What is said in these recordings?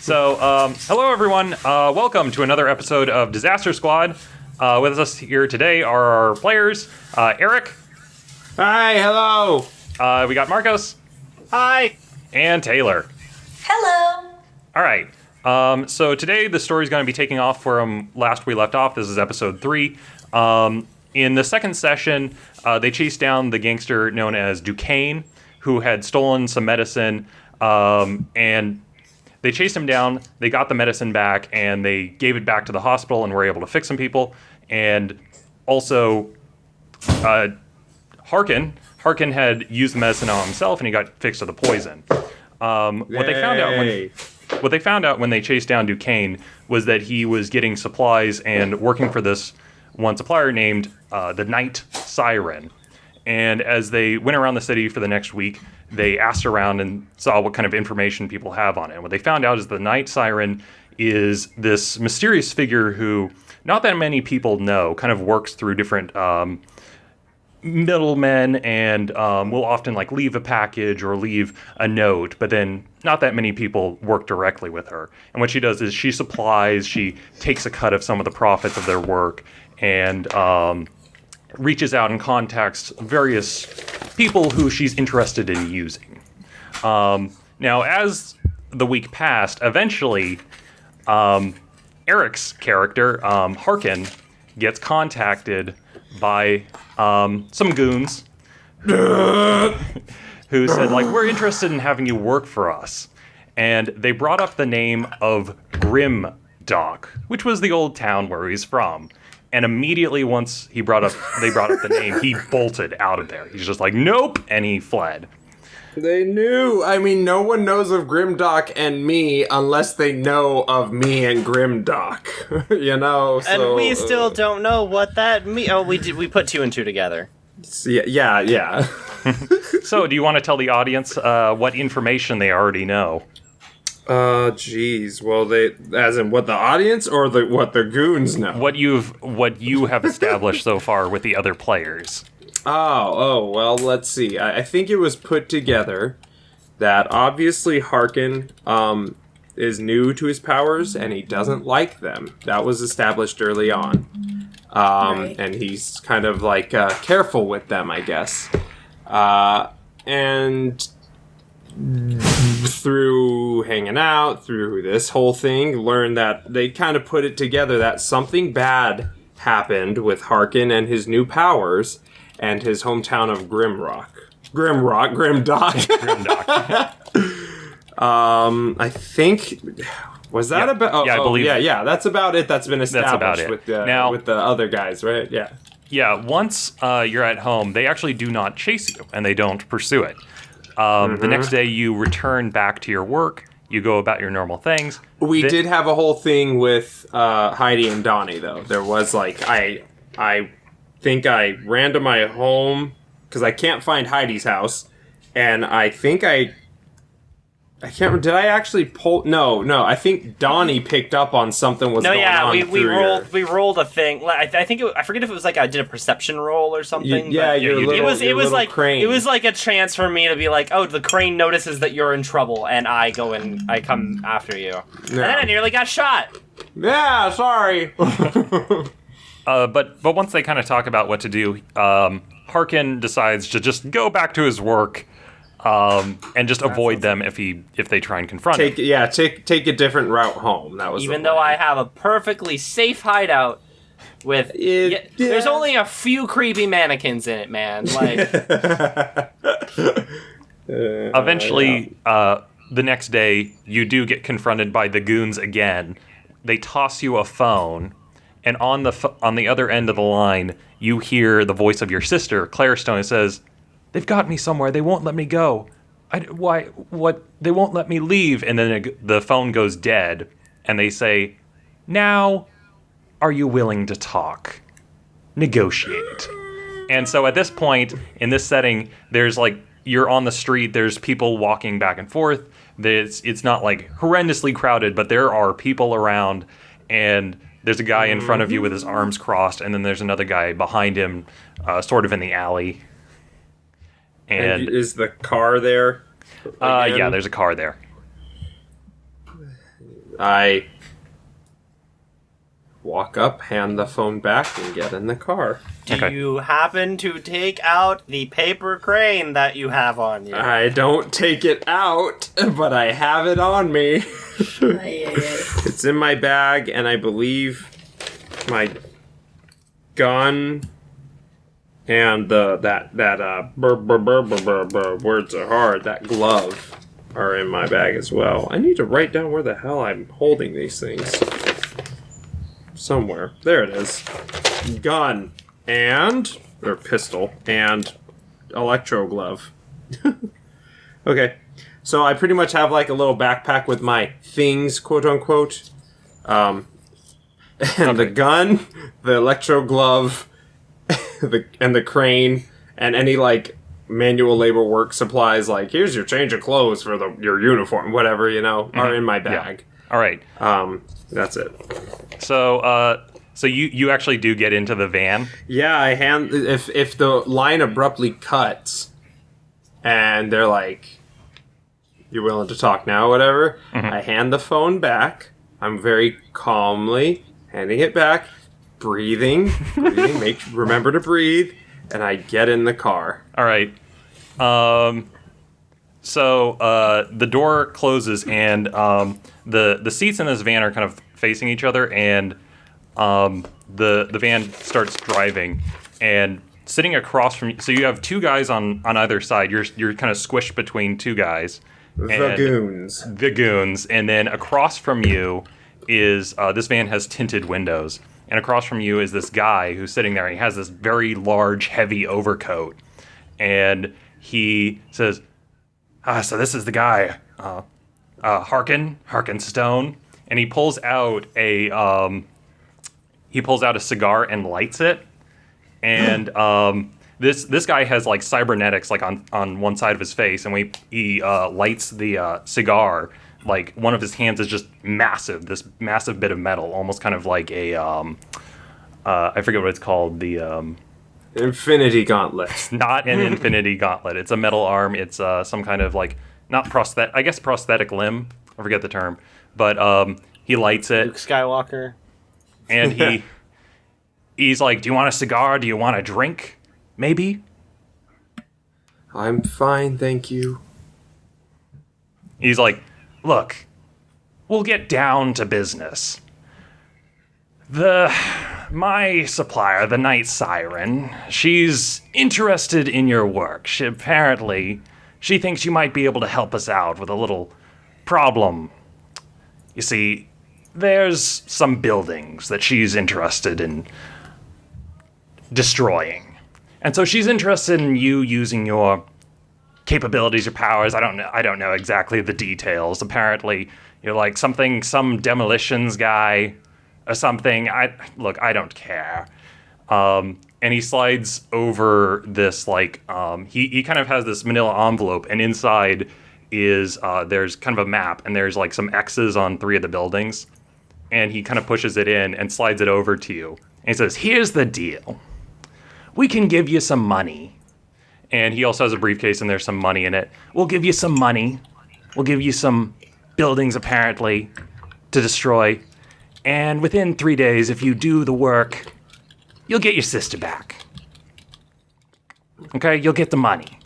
Hello everyone. Welcome to another episode of Disaster Squad. With us here today are our players, Eric. Hi, hello. We got Marcos. Hi. And Taylor. Hello. All right. So today the story is going to be taking off from last we left off. This is episode 3. In the second session, they chased down the gangster known as Duquesne, who had stolen some medicine, and they chased him down. They got the medicine back, and they gave it back to the hospital and were able to fix some people. And also, Harkin had used the medicine on himself, and he got fixed of the poison. What they found out when they chased down Duquesne was that he was getting supplies and working for this one supplier named the Night Siren. And as they went around the city for the next week, they asked around and saw what kind of information people have on it. And what they found out is the Night Siren is this mysterious figure who not that many people know, kind of works through different middlemen and will often like leave a package or leave a note, but then not that many people work directly with her. And what she does is she takes a cut of some of the profits of their work and reaches out and contacts various people who she's interested in using. Now, as the week passed, eventually Eric's character, Harkin, gets contacted by some goons who said, like, we're interested in having you work for us. And they brought up the name of Grimdock, which was the old town where he's from. And immediately once they brought up the name, he bolted out of there. He's just like, nope, and he fled. They knew. I mean, no one knows of Grimdock and me unless they know of me and Grimdock. You know? So, and we still don't know what that means. Oh, we put 2 and 2 together. Yeah. So, do you want to tell the audience what information they already know? Geez. Well, as in what the audience or what the goons know? What you have established so far with the other players. Oh, well, let's see. I think it was put together that obviously Harkin is new to his powers and he doesn't like them. That was established early on. Right. And he's kind of like careful with them, I guess. And through hanging out, through this whole thing, learned that they kind of put it together that something bad happened with Harkin and his new powers and his hometown of Grimdock. I think, was that about? Yeah, I believe. Yeah, that's about it. That's been established with the other guys, right? Yeah. Yeah, once you're at home, they actually do not chase you, and they don't pursue it. The next day, you return back to your work. You go about your normal things. We did have a whole thing with Heidi and Donnie, though. There was, like, I think I ran to my home, because I can't find Heidi's house, and I think I can't remember, did I actually pull? No, I think Donnie picked up on something was going on. We rolled a thing. I think I forget if it was like I did a perception roll or something. It was like crane. It was like a chance for me to be like, oh, the crane notices that you're in trouble, and I go and I come after you. No. And then I nearly got shot. Yeah, sorry. But once they kind of talk about what to do, Harkin decides to just go back to his work. And just avoid them if they try and confront him. Take a different route home. That was even though I have a perfectly safe hideout with there's only a few creepy mannequins in it, man. Like eventually, the next day, you do get confronted by the goons again. They toss you a phone, and on the other end of the line, you hear the voice of your sister, Claire Stone. It says, "They've got me somewhere. They won't let me go. What? They won't let me leave." And then the phone goes dead, and they say, "Now, are you willing to talk? Negotiate." And so at this point, in this setting, there's like, you're on the street, there's people walking back and forth. It's not like horrendously crowded, but there are people around, and there's a guy in front of you with his arms crossed, and then there's another guy behind him, sort of in the alley. And is the car there? Yeah, there's a car there. I walk up, hand the phone back, and get in the car. Do Okay. you happen to take out the paper crane that you have on you? I don't take it out, but I have it on me. Ay, ay, ay. It's in my bag, and I believe my gun and words are hard. That glove are in my bag as well. I need to write down where the hell I'm holding these things. Somewhere. There it is. Gun or pistol and electro glove. Okay. So I pretty much have like a little backpack with my things, quote unquote. And the gun, the electro glove, the crane, and any like manual labor work supplies, like here's your change of clothes for your uniform, whatever, are in my bag. Yeah. All right. That's it. So you actually do get into the van. Yeah, I hand if the line abruptly cuts, and they're like, "You're willing to talk now?" Whatever. I hand the phone back. I'm very calmly handing it back, breathing. Remember to breathe, and I get in the car. All right. So the door closes, and the seats in this van are kind of facing each other, and the van starts driving, and sitting across from you. So you have two guys on either side. You're kind of squished between two guys. The goons. The goons, and then across from you is this van has tinted windows, and across from you is this guy who's sitting there. And he has this very large, heavy overcoat, and he says, "So this is the guy, Harkin Stone," and he pulls out a cigar and lights it, and This guy has like cybernetics like on one side of his face, and when he lights the cigar, like one of his hands is just massive, this massive bit of metal, almost kind of like a I forget what it's called, the Infinity Gauntlet. not an infinity gauntlet. It's a metal arm. It's some kind of like not prosthetic, I guess prosthetic limb. I forget the term, but he lights it. Luke Skywalker. And he's like, "Do you want a cigar? Do you want a drink? Maybe?" I'm fine, thank you. He's like, "Look, we'll get down to business. My supplier, the Night Siren, she's interested in your work. She thinks you might be able to help us out with a little problem. You see, there's some buildings that she's interested in destroying. And so she's interested in you using your capabilities, your powers. I don't know exactly the details. Apparently, you're like some demolitions guy or something. I don't care." And he slides over this like he kind of has this manila envelope, and inside is there's kind of a map, and there's like some X's on 3 of the buildings, and he kind of pushes it in and slides it over to you. And he says, "Here's the deal. We can give you some money." And he also has a briefcase, and there's some money in it. "We'll give you some money. We'll give you some buildings, apparently, to destroy. And within 3 days, if you do the work, you'll get your sister back. Okay? You'll get the money.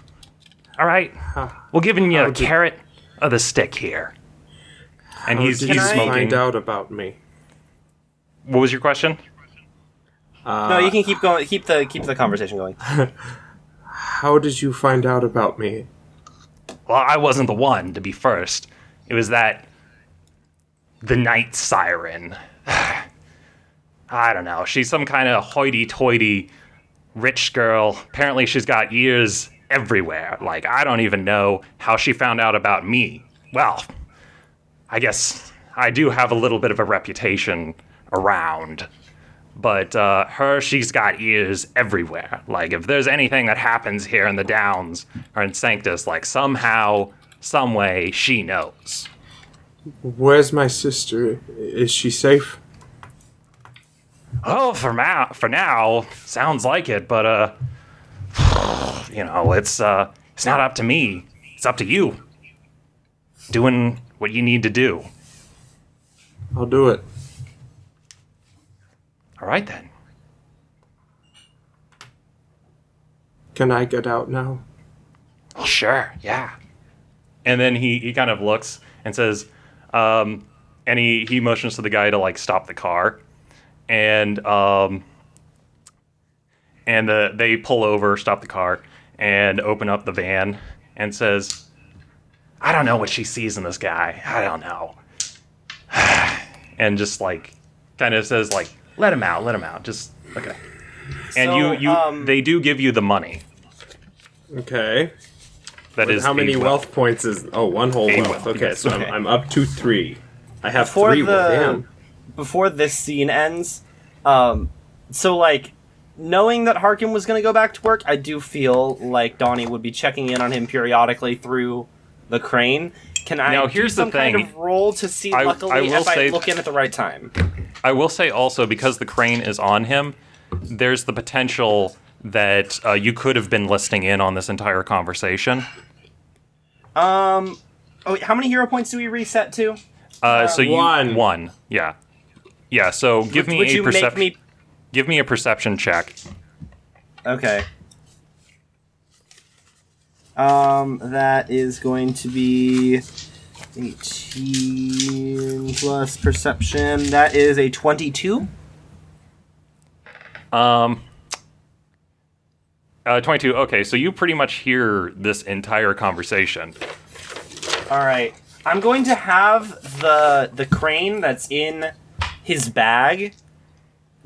All right? We're giving you a carrot or the stick here." And How he's did you smoking. find out about me? What was your question? No, you can keep going. Keep the conversation going. How did you find out about me? Well, I wasn't the one to be first. It was the Night Siren. I don't know. She's some kind of hoity-toity rich girl. Apparently she's got ears everywhere. Like, I don't even know how she found out about me. Well, I guess I do have a little bit of a reputation around. But she's got ears everywhere. Like, if there's anything that happens here in the Downs or in Sanctus, like, somehow, some way, she knows. Where's my sister? Is she safe? Oh, for now, sounds like it, but, it's not up to me. It's up to you. Doing what you need to do. I'll do it. All right, then. Can I get out now? Oh, sure, yeah. And then he kind of looks and says, and he motions to the guy to, like, stop the car. And they pull over, stop the car, and open up the van and says, I don't know what she sees in this guy. I don't know. And just, like, kind of says, like, let him out. Just, okay. And So, they do give you the money. Okay. That is How many a wealth points is... Oh, one whole A wealth. wealth, Okay, yes. so Okay. I'm up to 3. I have Before 3 Damn. Before this scene ends, so, like, knowing that Harkin was going to go back to work, I do feel like Donnie would be checking in on him periodically through the crane. Can I Now, do here's the some kind thing. of roll to see, I luckily, will if I say- look in at the right time? I will say also, because the crane is on him, there's the potential that you could have been listening in on this entire conversation. Oh, wait, how many hero points do we reset to? So you 1. 1, yeah, yeah. So give me Would a you make perception. me... Give me a perception check. Okay. That is going to be 18 plus perception. That is a 22. 22. Okay, so you pretty much hear this entire conversation. All right. I'm going to have the crane that's in his bag.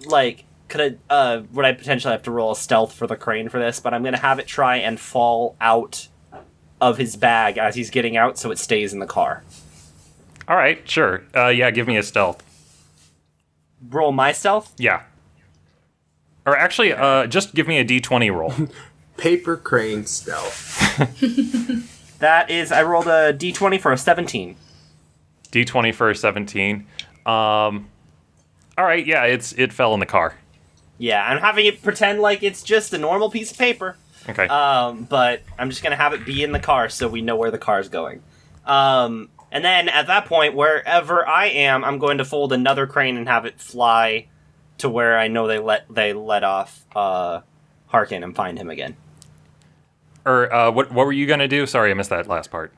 Like, would I potentially have to roll a stealth for the crane for this? But I'm going to have it try and fall out of his bag as he's getting out, so it stays in the car. All right, sure. Yeah, give me a stealth. Roll my stealth. Yeah. Or actually, just give me a d20 roll. Paper crane stealth. That is, I rolled a d20 for a 17. D20 for a 17. All right, yeah, it fell in the car. Yeah, I'm having it pretend like it's just a normal piece of paper. Okay. But I'm just gonna have it be in the car so we know where the car's going. And then at that point, wherever I am, I'm going to fold another crane and have it fly to where I know they let off Harkin and find him again. Or what were you gonna do? Sorry, I missed that last part.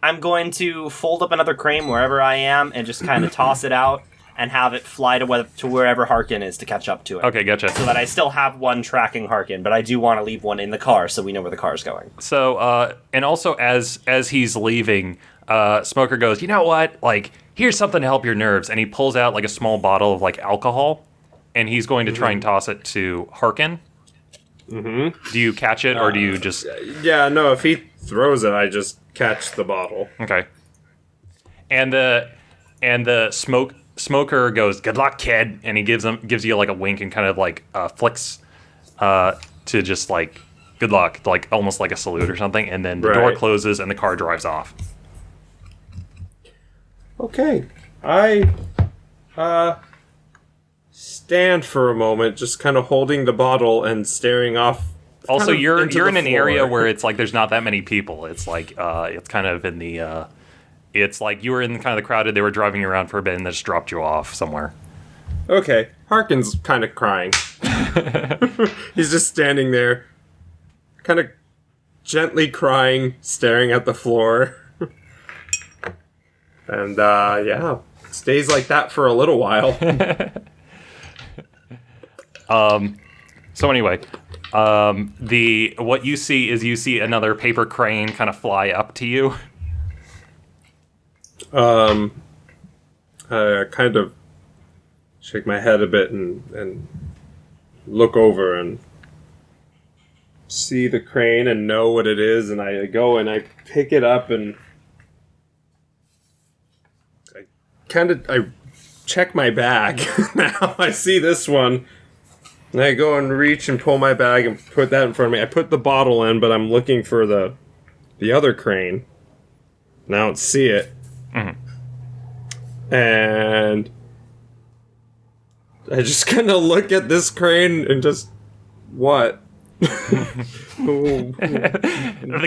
I'm going to fold up another crane wherever I am and just kind of toss it out and have it fly to wherever Harkin is to catch up to it. Okay, gotcha. So that I still have one tracking Harkin, but I do want to leave one in the car so we know where the car's going. So, and also as he's leaving, Smoker goes, you know what? Like, here's something to help your nerves. And he pulls out, like, a small bottle of, like, alcohol, and he's going to try and toss it to Harkin. Mm-hmm. Do you catch it, or do you just... Yeah, no, if he throws it, I just catch the bottle. Okay. And the Smoker goes, good luck, kid. And he gives you, like, a wink and kind of, like, flicks to just, like, good luck, like, almost like a salute or something. And then the door Right. closes and the car drives off. Okay. I stand for a moment, just kind of holding the bottle and staring off. Also, kind of you're into in the an area floor. where it's like there's not that many people. It's like it's kind of in the it's like you were in kind of the crowded. They were driving you around for a bit and they just dropped you off somewhere. Okay, Harkin's kind of crying. He's just standing there, kind of gently crying, staring at the floor. And yeah, stays like that for a little while. So anyway, what you see another paper crane kind of fly up to you. I kind of shake my head a bit and look over and see the crane and know what it is, and I go and I pick it up and I check my bag. Now I see this one, and I go and reach and pull my bag and put that in front of me. I put the bottle in, but I'm looking for the other crane. And I don't see it. And I just kind of look at this crane and just, what? The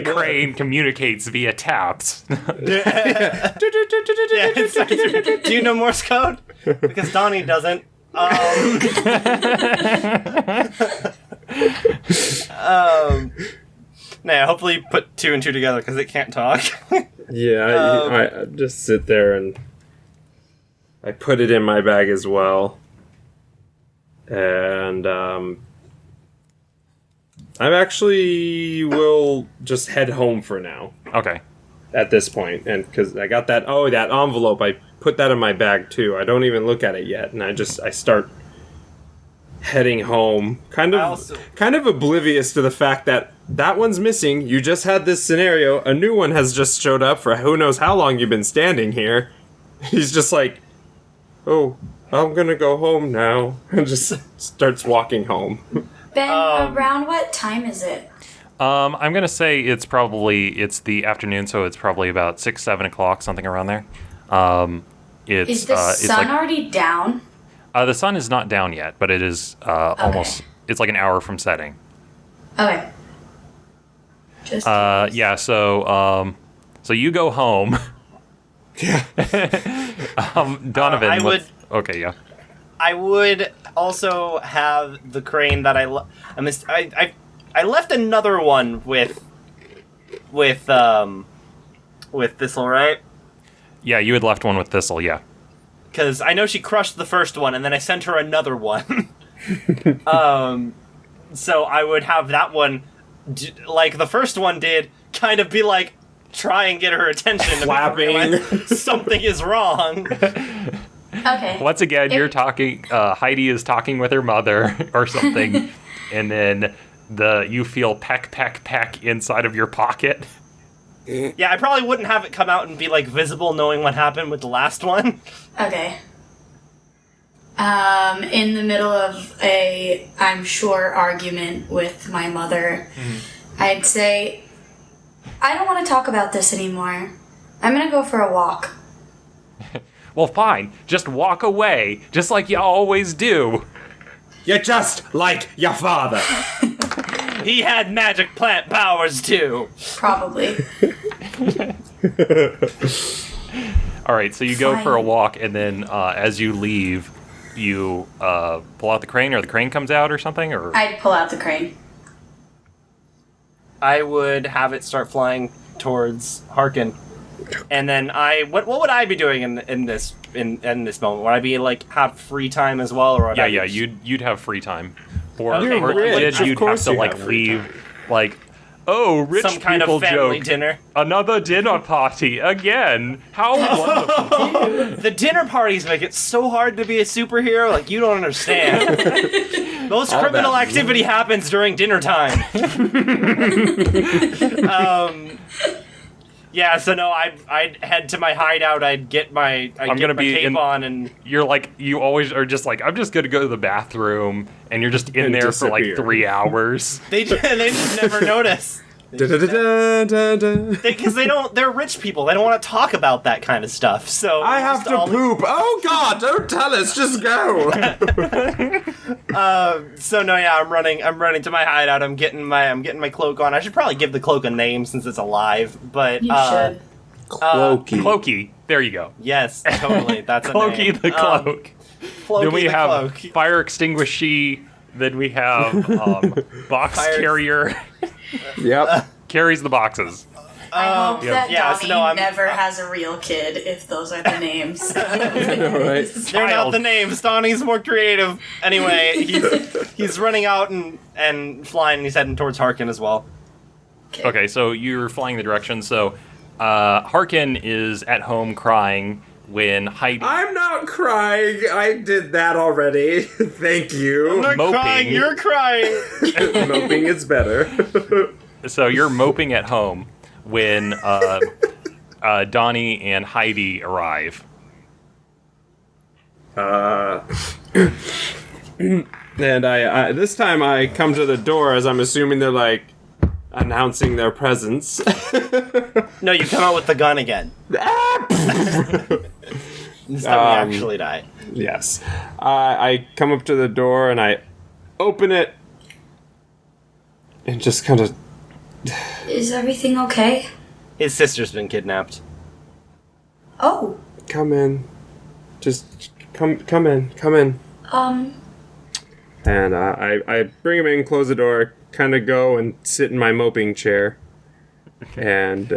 crane communicates via taps. It's like, do you know Morse code? Because Donnie doesn't. Nah, hopefully you put 2 and 2 together because it can't talk. Yeah, I just sit there and I put it in my bag as well. And I actually will just head home for now Okay. at this point. And because I got that envelope, I put that in my bag too. I don't even look at it yet. And I start heading home, kind of oblivious to the fact that one's missing. You just had this scenario. A new one has just showed up for who knows how long you've been standing here. He's just like, oh, I'm gonna go home now. And just starts walking home. Ben, around what time is it? I'm gonna say it's the afternoon, so it's probably about 6, 7 o'clock, something around there. Is the sun already down? The sun is not down yet, but it is almost. It's like an hour from setting. Okay. Just Yeah. So you go home. Yeah. Donovan. Okay. Yeah. I would also have the crane that I left another one with Thistle, right? Yeah, you had left one with Thistle. Yeah. Because I know she crushed the first one, and then I sent her another one. So I would have that one, like the first one did, kind of be like, try and get her attention. Flapping. Something is wrong. okay. Once again, you're talking. Heidi is talking with her mother or something, and then you feel peck inside of your pocket. Yeah, I probably wouldn't have it come out and be like visible, knowing what happened with the last one. Okay. In the middle of I'm sure, argument with my mother, I'd say, I don't want to talk about this anymore. I'm gonna go for a walk. Well, fine. Just walk away, just like you always do. You're just like your father. He had magic plant powers too. Probably. All right, so you go for a Fine. walk, and then as you leave, you pull out the crane, or the crane comes out, or something, or I'd pull out the crane. I would have it start flying towards Harkin, and then what would I be doing in this moment? Would I be like have free time as well, or would I yeah, just- you'd have free time, or Okay, or rich. if you did, Of you'd have course to you like have free leave, like, oh, rich some kind people of family joke, dinner? another dinner party again. How wonderful! The dinner parties make it so hard to be a superhero, like you don't understand. Most All criminal that- activity happens during dinner time. Yeah, so no, I'd head to my hideout. I'd get my cape on, and You're like, you always are just like, I'm just gonna go to the bathroom, and you're just in And there for like disappear. 3 hours. they just never notice. Da-da-da-da-da-da. Because they're rich people. They don't want to talk about that kind of stuff. So I have just to all- poop. Oh God! Don't tell us. Just go. So no, yeah, I'm running to my hideout. I'm getting my cloak on. I should probably give the cloak a name since it's alive. But You should. Cloaky. Cloaky, there you go. yes, totally. That's a Cloaky name. the cloak. Cloaky Then we the have cloak. fire extinguishee. Then we have box Fire- carrier. Yep. Carries the boxes. I hope that yeah, Donnie so no, I'm- never has a real kid if those are the names. All right. They're not Child. the names. Donnie's more creative. Anyway, he's running out and flying. And he's heading towards Harkin as well. Okay, so you're flying the direction. So Harkin is at home crying when Heidi. I'm not crying. I did that already. Thank you. I'm Moping. crying. You're crying. Moping is better. So you're moping at home when Donnie and Heidi arrive. And I this time I come to the door as I'm assuming they're like announcing their presence. No, you come out with the gun again. This time we actually die. Yes. I come up to the door and I open it. and just kind of... Is everything okay? His sister's been kidnapped. Oh. Come in. Just come in. And I bring him in, close the door, kind of go and sit in my moping chair. And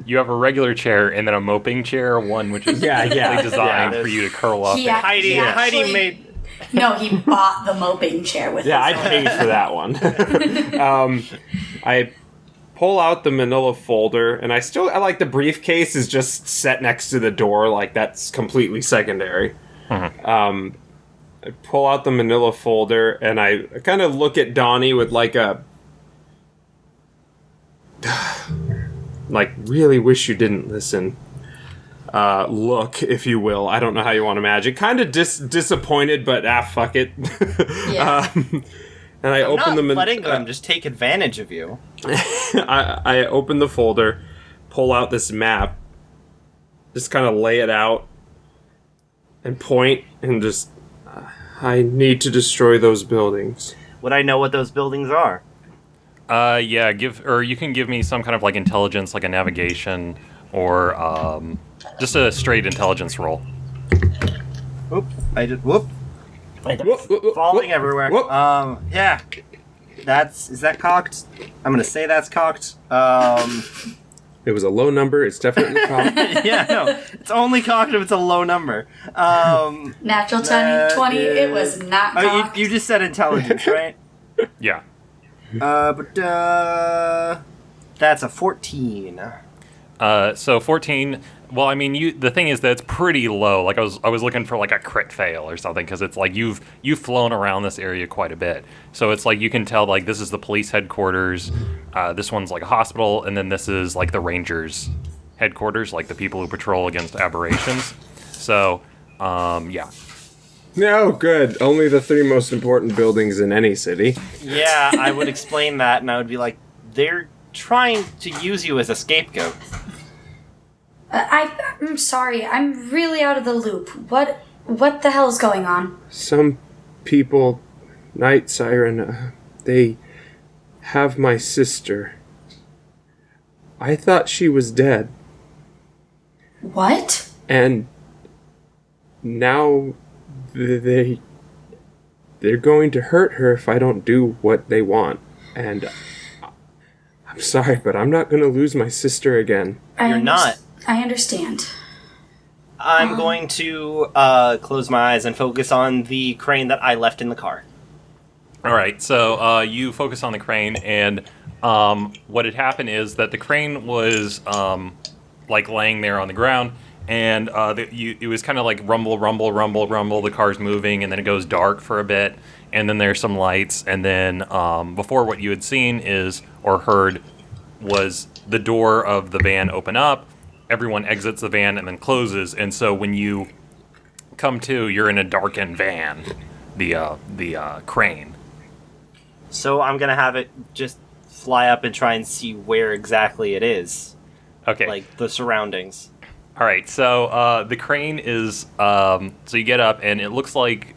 You have a regular chair and then a moping chair, one which is Yeah. designed Yeah, for you to curl up. Yeah. Heidi actually- made... No, he bought the moping chair with yeah, I his paid for that one. I pull out the manila folder, and I like the briefcase is just set next to the door, like that's completely secondary. I pull out the manila folder, and I kind of look at Donnie with like a... like, really wish you didn't listen. Look, if you will. I don't know how you want to imagine. Kind of disappointed, but fuck it. Yeah. And I I'm open not them. letting them just take advantage of you. I open the folder, pull out this map, just kind of lay it out, and point, and just... I need to destroy those buildings. Would I know what those buildings are? Yeah, you can give me some kind of like intelligence, like a navigation, or just a straight intelligence roll. Whoop. I did... Whoop. Whoop, whoop, Falling whoop, everywhere. whoop. Yeah. Is that cocked? I'm gonna say that's cocked. It was a low number. It's definitely cocked. Yeah, no. It's only cocked if it's a low number. Natural 20, it was not Oh, cocked. you just said intelligence, right? Yeah. But that's a 14. So 14. Well, I mean, the thing is that it's pretty low. Like I was looking for like a crit fail or something because it's like you've flown around this area quite a bit. So it's like you can tell like this is the police headquarters. This one's like a hospital, and then this is like the Rangers headquarters, like the people who patrol against aberrations. So, yeah. No, good. Only the 3 most important buildings in any city. Yeah, I would explain that, and I would be like, they're trying to use you as a scapegoat. I'm sorry. I'm really out of the loop. What the hell's going on? Some people, Night Siren, they have my sister. I thought she was dead. What? And now they're going to hurt her if I don't do what they want. And I'm sorry, but I'm not going to lose my sister again. You're not. I understand. I'm going to close my eyes and focus on the crane that I left in the car. All right, so you focus on the crane, and what had happened is that the crane was like laying there on the ground, and it was kind of like rumble, rumble, rumble, rumble. The car's moving, and then it goes dark for a bit, and then there's some lights, and then before what you had seen or heard was the door of the van open up. Everyone exits the van and then closes, and so when you come to, you're in a darkened van, the crane. So I'm going to have it just fly up and try and see where exactly it is. Okay. Like, the surroundings. All right, so the crane is, so you get up, and it looks like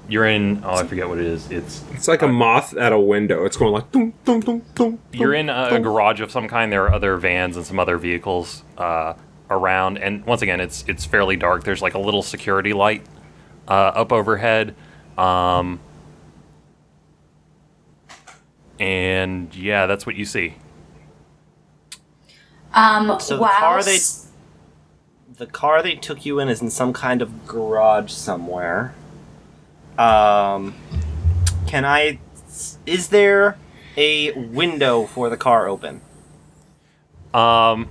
you're in, I forget what it is. It's like a moth at a window. It's going like... Dum, dum, dum, dum, You're in a garage of some kind. There are other vans and some other vehicles around, and once again, it's fairly dark. There's like a little security light up overhead. And yeah, that's what you see. So wow. the car they took you in is in some kind of garage somewhere. Is there a window for the car open? All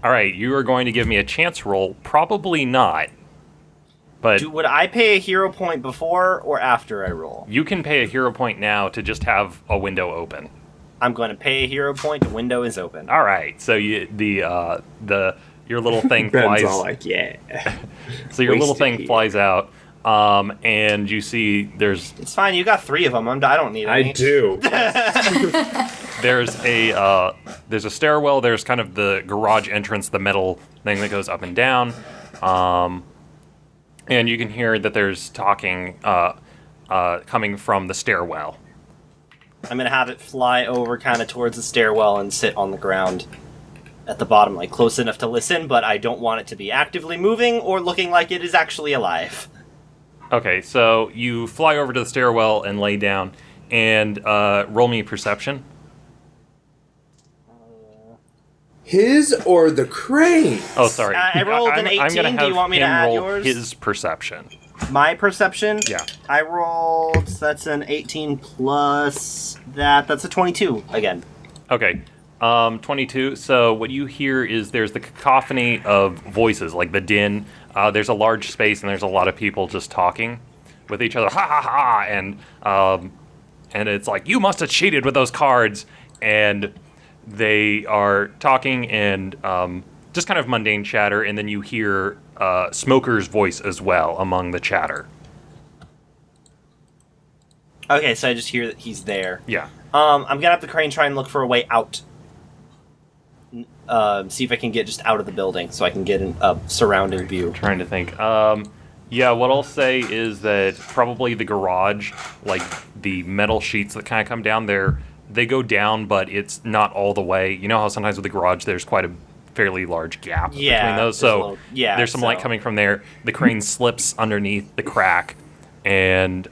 right, you are going to give me a chance roll. Probably not. But Would I pay a hero point before or after I roll? you can pay a hero point now to just have a window open. I'm going to pay a hero point. The window is open. All right, so your little thing Ben's flies. all like, yeah. So your little Wasted thing heat. flies out, and you see there's It's fine. You got 3 of them. I don't need any. I do. there's a stairwell. There's kind of the garage entrance, the metal thing that goes up and down, and you can hear that there's talking coming from the stairwell. I'm gonna have it fly over kind of towards the stairwell and sit on the ground at the bottom, like close enough to listen, but I don't want it to be actively moving or looking like it is actually alive. Okay, so you fly over to the stairwell and lay down, and roll me perception. His or the crane? Oh, sorry. I rolled an 18. gonna Do you have want me to him add roll yours? His perception. My perception? Yeah. I rolled, that's an 18 plus that. That's a 22 again. Okay. 22. So what you hear is there's the cacophony of voices, like the din. There's a large space and there's a lot of people just talking with each other. Ha ha ha! And it's like, you must have cheated with those cards. And they are talking and just kind of mundane chatter. And then you hear Smoker's voice as well among the chatter. Okay, so I just hear that he's there. Yeah. I'm gonna have the crane try and look for a way out. See if I can get just out of the building so I can get a surrounding view. Trying to think. Yeah, what I'll say is that probably the garage, like the metal sheets that kind of come down there, they go down, but it's not all the way. You know how sometimes with the garage there's quite a fairly large gap between those? So there's some light coming from there. The crane slips underneath the crack, and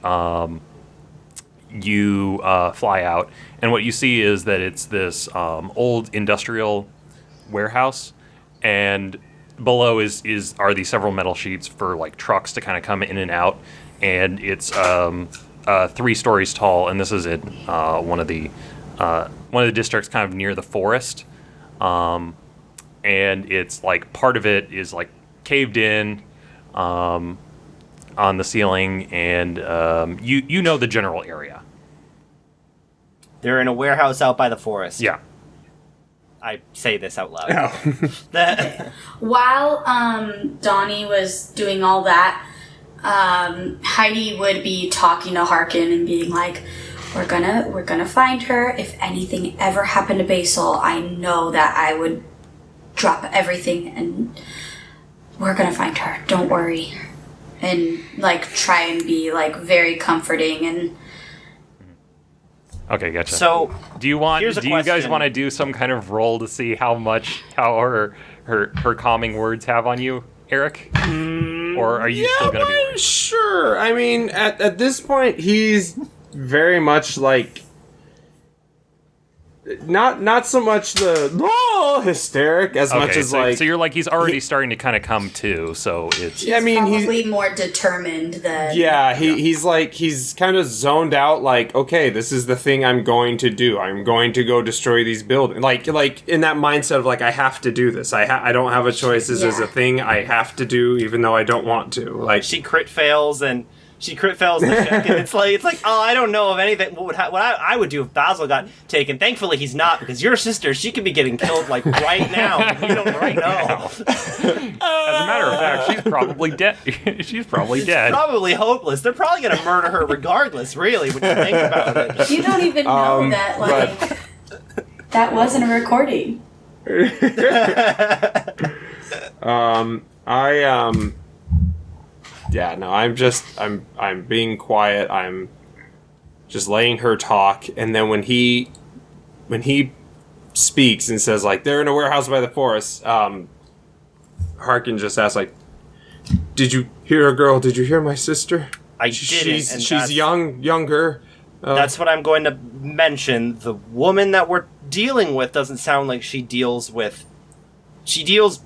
you fly out. And what you see is that it's this old industrial warehouse, and below are these several metal sheets for like trucks to kind of come in and out, and it's 3 stories tall, and this is in one of the districts kind of near the forest, and it's like part of it is like caved in on the ceiling, and you know the general area. They're in a warehouse out by the forest. Yeah. I say this out loud. Oh. While Donnie was doing all that, Heidi would be talking to Harkin and being like, "We're gonna find her. If anything ever happened to Basil, I know that I would drop everything and we're gonna find her. Don't worry." And like try and be like very comforting and. Okay, gotcha. So, do you guys question. want to do some kind of roll to see how her calming words have on you, Eric? Or are you still going to be worried? Sure. I mean, at this point, he's very much like not so much the hysteric as much as so you're like he's already starting to kind of come to. So it's I mean probably more determined than he's kind of zoned out. Like, okay, this is the thing I'm going to do. I'm going to go destroy these buildings. Like in that mindset of like I have to do this. I don't have a choice. This is a thing I have to do, even though I don't want to. Like she crit fails the check, and it's like, oh, I don't know of anything. What I would do if Basil got taken. Thankfully, he's not, because your sister, she could be getting killed like right now. We don't right know. As a matter of fact, she's probably dead. She's probably dead. Probably hopeless. They're probably gonna murder her regardless. Really, when you think about it. You don't even know that like that wasn't a recording. Yeah, no, I'm being quiet. I'm just letting her talk, and then when he speaks and says like they're in a warehouse by the forest, Harkin just asks like, "Did you hear her, girl? Did you hear my sister? I didn't. She's younger." That's what I'm going to mention. The woman that we're dealing with doesn't sound like she deals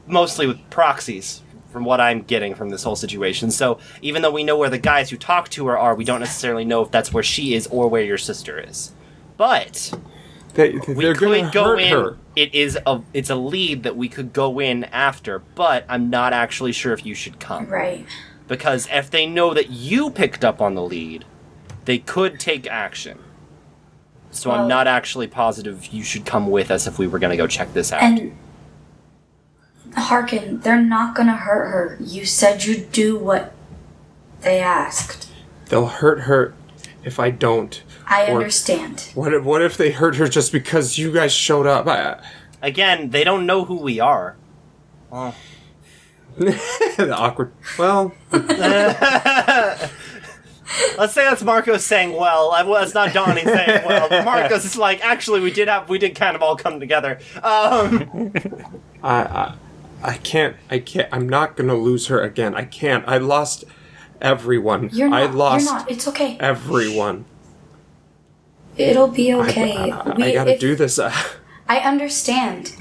mostly with proxies, from what I'm getting from this whole situation. So even though we know where the guys who talk to her are, we don't necessarily know if that's where she is or where your sister is. But they're we gonna could go hurt in. her. It's a lead that we could go in after, but I'm not actually sure if you should come. Right. Because if they know that you picked up on the lead, they could take action. So I'm not actually positive you should come with us if we were going to go check this out. And Harkin, they're not gonna hurt her. You said you'd do what they asked. They'll hurt her if I don't. I understand. What if they hurt her just because you guys showed up? Again, they don't know who we are. Oh. The awkward. Well, Let's say that's Marcos saying well. It's not Donnie saying well. But Marcos is like, actually, we did kind of all come together. I can't. I'm not gonna lose her again. I can't. I lost everyone. You're not. I lost You're not. It's okay. everyone. It'll be okay. I gotta do this. I understand.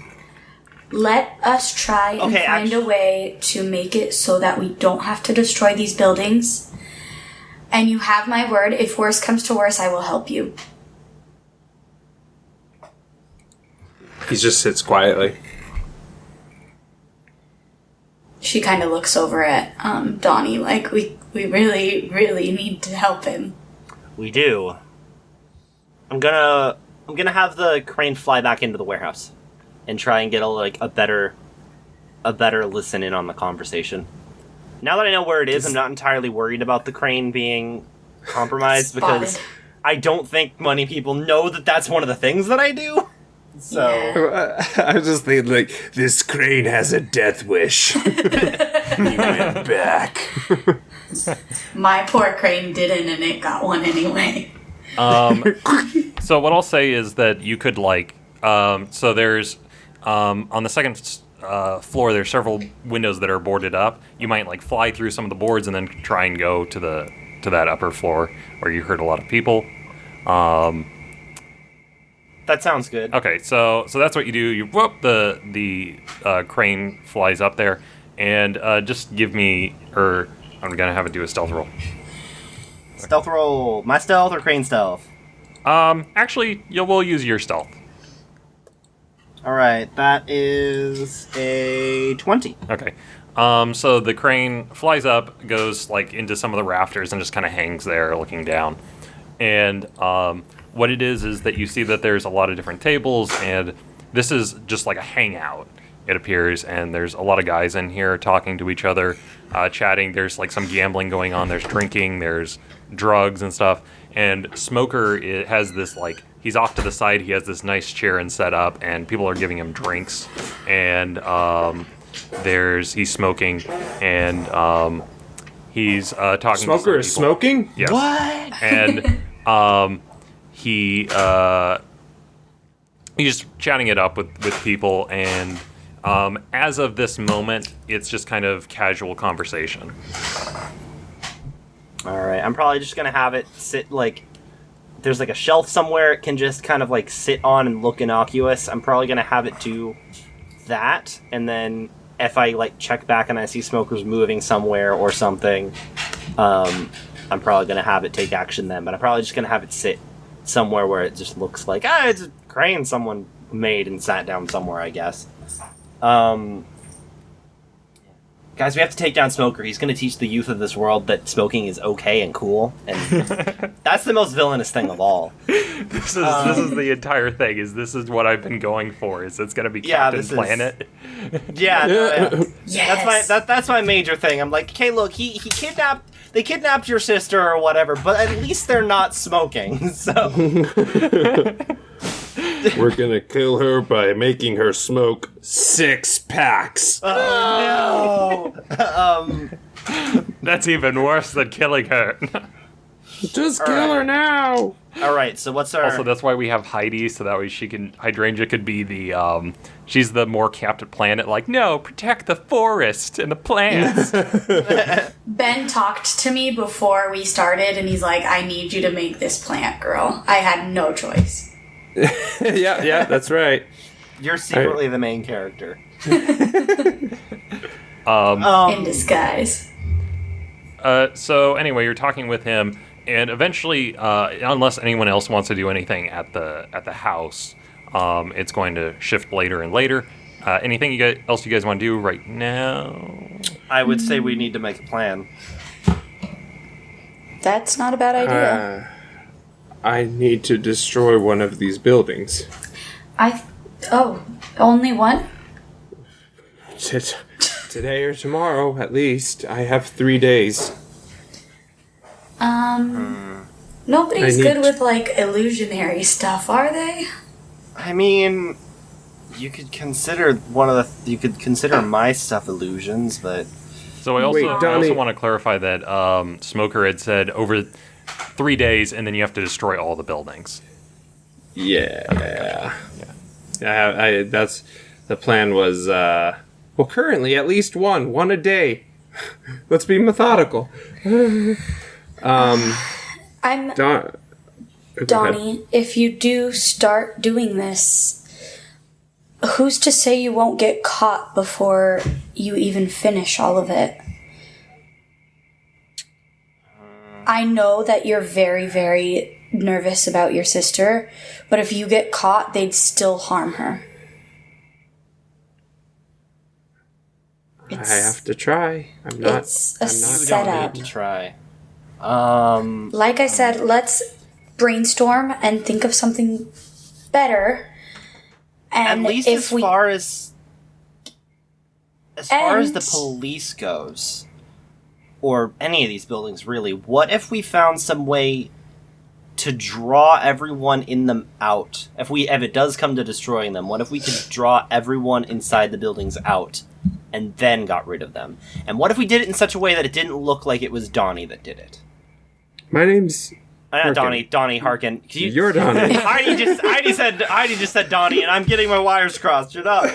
Let us try and find a way to make it so that we don't have to destroy these buildings. And you have my word, if worse comes to worse, I will help you. He just sits quietly. She kind of looks over at Donnie like, we really, really need to help him. We do. I'm gonna have the crane fly back into the warehouse and try and get a better listen in on the conversation. Now that I know where it is, I'm not entirely worried about the crane being compromised because I don't think many people know that that's one of the things that I do. So I was just thinking, like, this crane has a death wish. He went back. My poor crane didn't, and it got one anyway. So what I'll say is that you could so there's on the second floor there's several windows that are boarded up. You might fly through some of the boards and then try and go to that upper floor where you heard a lot of people. that sounds good. Okay, so that's what you do. You whoop the crane flies up there, and just give me, or I'm gonna have it do a stealth roll. Stealth roll. My stealth or crane stealth? Actually, we'll use your stealth. Alright, that is a 20. Okay. So the crane flies up, goes into some of the rafters, and just kind of hangs there looking down. And what it is that you see that there's a lot of different tables, and this is just like a hangout, it appears, and there's a lot of guys in here talking to each other, chatting. There's some gambling going on, there's drinking, there's drugs and stuff. And Smoker has this he's off to the side, he has this nice chair and set up, and people are giving him drinks, and he's smoking, and he's talking Smoker to is some people. smoking? Yes. What? And he's chatting it up with people, and as of this moment, it's just kind of casual conversation. Alright, I'm probably just gonna have it sit there's a shelf somewhere it can just kind of sit on and look innocuous. I'm probably gonna have it do that, and then if I check back and I see smokers moving somewhere or something, I'm probably gonna have it take action then. But I'm probably just gonna have it sit somewhere where it just looks like it's a crane someone made and sat down somewhere, I guess. Guys, we have to take down Smoker. He's going to teach the youth of this world that smoking is okay and cool, and that's the most villainous thing of all. This is the entire thing. This is what I've been going for. It's going to be Captain Planet. Yeah. Yes. That's my major thing. I'm like, okay, look, they kidnapped your sister or whatever, but at least they're not smoking. So We're gonna kill her by making her smoke 6 packs. Oh no. That's even worse than killing her. Just kill her now. All right. So what's our? Also, that's why we have Heidi, so that way Hydrangea could be the she's the more Captain Planet. No, protect the forest and the plants. Ben talked to me before we started, and he's like, I need you to make this plant, girl. I had no choice. yeah, that's right. You're secretly the main character. In disguise. So anyway, you're talking with him, and eventually, unless anyone else wants to do anything at the house, it's going to shift later and later. Anything else you guys want to do right now? I would say we need to make a plan. That's not a bad idea. I need to destroy one of these buildings. Only one? Today or tomorrow, at least. I have 3 days. Nobody's good with illusionary stuff, are they? I mean, you could consider you could consider my stuff illusions, but So I also, Wait, I Donnie- also want to clarify that Smoker had said over 3 days, and then you have to destroy all the buildings. Yeah. That's the plan was. Well, currently at least one a day. Let's be methodical. I'm Don- Donnie. If you do start doing this, who's to say you won't get caught before you even finish all of it? I know that you're very, very nervous about your sister, but if you get caught, they'd still harm her. I have to try. I'm not. It's a I'm not. setup. To try. Like I said, let's brainstorm and think of something better. And At least if as we, far as the And- police goes, or any of these buildings really, what if we found some way to draw everyone in them out? If it does come to destroying them, what if we could draw everyone inside the buildings out and then got rid of them? And what if we did it in such a way that it didn't look like it was Donnie that did it? My name's. Not Harkin. Donnie Harkin. You're Donnie. Heidi just said Donnie, and I'm getting my wires crossed. Shut up.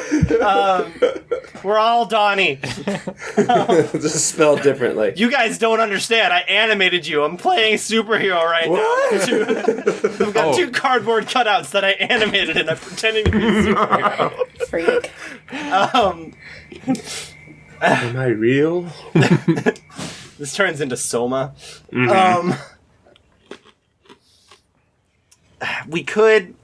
We're all Donnie. Just spelled differently. You guys don't understand. I animated you. I'm playing superhero right now. I've got two cardboard cutouts that I animated, and I'm pretending to be a superhero. freak. Am I real? This turns into Soma. We could.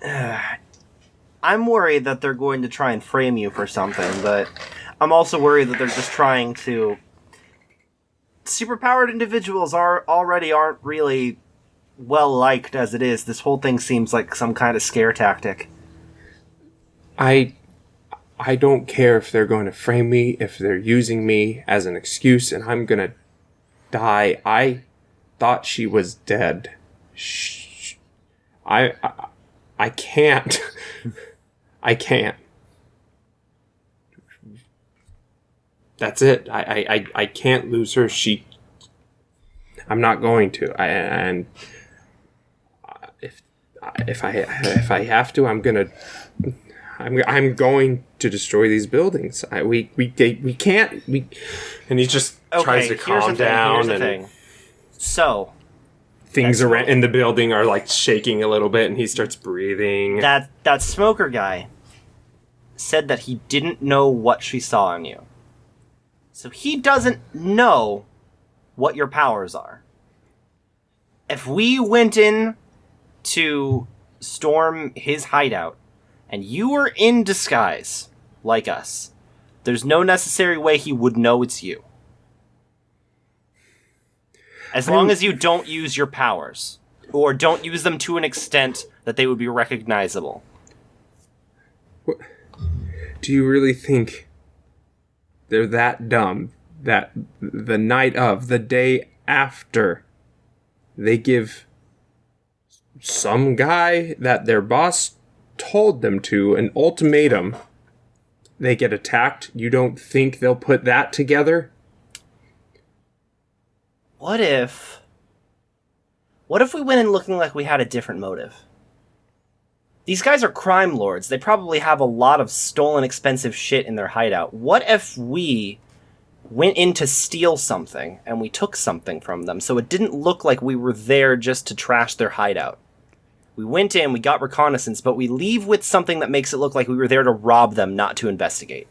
I'm worried that they're going to try and frame you for something, but I'm also worried that they're just trying to. Superpowered individuals aren't really well liked as it is. This whole thing seems like some kind of scare tactic. I don't care if they're going to frame me, if they're using me as an excuse, and I'm gonna die. I thought she was dead. Shh. I can't. I can't. That's it. I can't lose her. I'm not going to. If I have to, I'm going to destroy these buildings. We can't. And he just tries to calm down. Here's the thing. So things around in the building are like shaking a little bit, and he starts breathing. that smoker guy said that he didn't know what she saw in you. So he doesn't know what your powers are. If we went in to storm his hideout and you were in disguise like us, there's no necessary way he would know it's you. As long as you don't use your powers, or don't use them to an extent that they would be recognizable. Do you really think they're that dumb that the night of, the day after, they give some guy that their boss told them to an ultimatum, they get attacked? You don't think they'll put that together? What if we went in looking like we had a different motive? These guys are crime lords. They probably have a lot of stolen expensive shit in their hideout. What if we went in to steal something and we took something from them so it didn't look like we were there just to trash their hideout? We went in, we got reconnaissance, but we leave with something that makes it look like we were there to rob them, not to investigate.